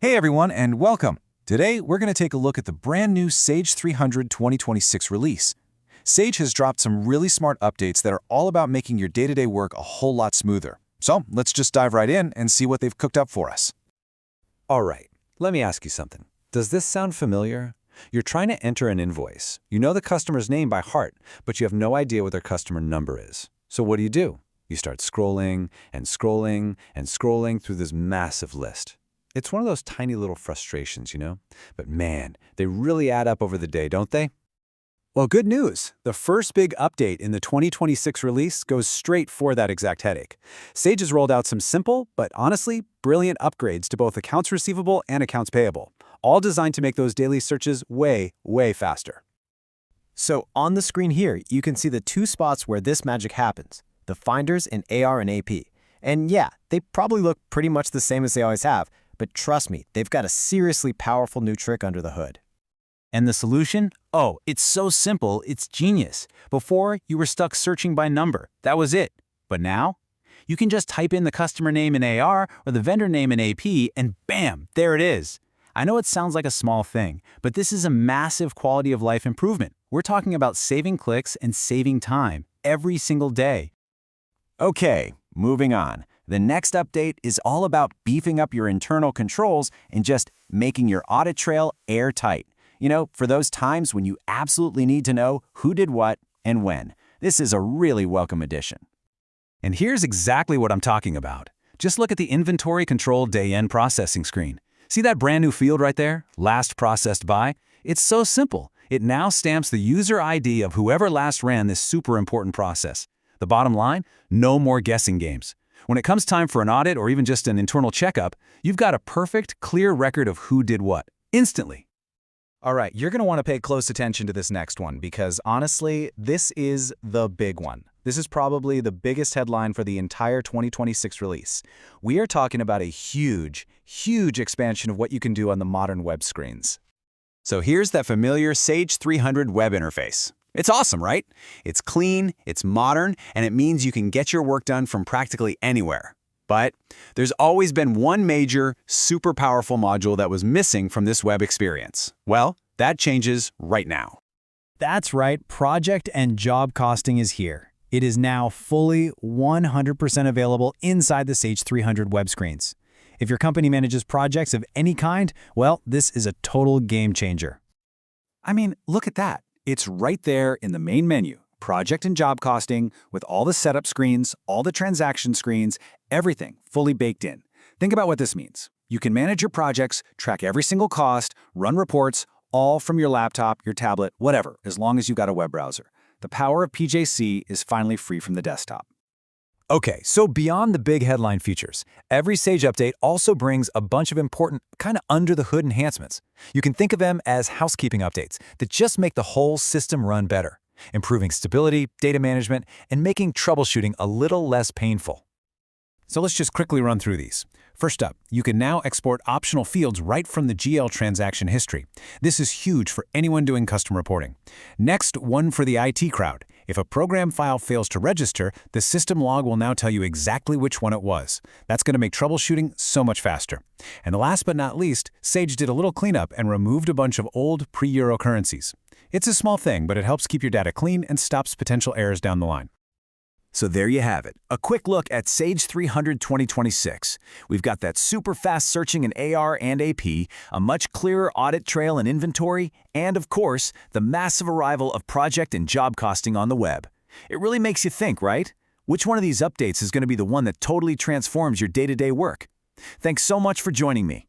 Hey everyone, and welcome. Today, we're going to take a look at the brand new Sage 300 2026 release. Sage has dropped some really smart updates that are all about making your day-to-day work a whole lot smoother. So let's just dive right in and see what they've cooked up for us. All right, let me ask you something. Does this sound familiar? You're trying to enter an invoice. You know the customer's name by heart, but you have no idea what their customer number is. So what do? You start scrolling and scrolling and scrolling through this massive list. It's one of those tiny little frustrations, But man, they really add up over the day, don't they? Well, good news. The first big update in the 2026 release goes straight for that exact headache. Sage has rolled out some simple, but honestly, brilliant upgrades to both accounts receivable and accounts payable, all designed to make those daily searches way, way faster. So on the screen here, you can see the two spots where this magic happens, the finders in AR and AP. And yeah, they probably look pretty much the same as they always have, but trust me, they've got a seriously powerful new trick under the hood. And the solution? Oh, it's so simple, it's genius. Before, you were stuck searching by number. That was it. But now, you can just type in the customer name in AR or the vendor name in AP, and bam, there it is. I know it sounds like a small thing, but this is a massive quality of life improvement. We're talking about saving clicks and saving time every single day. Okay, moving on. The next update is all about beefing up your internal controls and just making your audit trail airtight. For those times when you absolutely need to know who did what and when. This is a really welcome addition. And here's exactly what I'm talking about. Just look at the inventory control day-end processing screen. See that brand new field right there, last processed by? It's so simple. It now stamps the user ID of whoever last ran this super important process. The bottom line, no more guessing games. When it comes time for an audit or even just an internal checkup, you've got a perfect, clear record of who did what, instantly. All right, you're going to want to pay close attention to this next one because honestly, this is the big one. This is probably the biggest headline for the entire 2026 release. We are talking about a huge, huge expansion of what you can do on the modern web screens. So here's that familiar Sage 300 web interface. It's awesome, right? It's clean, it's modern, and it means you can get your work done from practically anywhere. But there's always been one major, super powerful module that was missing from this web experience. Well, that changes right now. That's right, project and job costing is here. It is now fully 100% available inside the Sage 300 web screens. If your company manages projects of any kind, well, this is a total game changer. I mean, look at that. It's right there in the main menu, project and job costing, with all the setup screens, all the transaction screens, everything fully baked in. Think about what this means. You can manage your projects, track every single cost, run reports, all from your laptop, your tablet, whatever, as long as you've got a web browser. The power of PJC is finally free from the desktop. Okay, so beyond the big headline features, every Sage update also brings a bunch of important, kind of under-the-hood enhancements. You can think of them as housekeeping updates that just make the whole system run better, improving stability, data management, and making troubleshooting a little less painful. So let's just quickly run through these. First up, you can now export optional fields right from the GL transaction history. This is huge for anyone doing custom reporting. Next, one for the IT crowd. If a program file fails to register, the system log will now tell you exactly which one it was. That's going to make troubleshooting so much faster. And last but not least, Sage did a little cleanup and removed a bunch of old pre-Euro currencies. It's a small thing, but it helps keep your data clean and stops potential errors down the line. So there you have it, a quick look at Sage 300 2026. We've got that super fast searching in AR and AP, a much clearer audit trail and inventory, and of course, the massive arrival of project and job costing on the web. It really makes you think, right? Which one of these updates is going to be the one that totally transforms your day-to-day work? Thanks so much for joining me.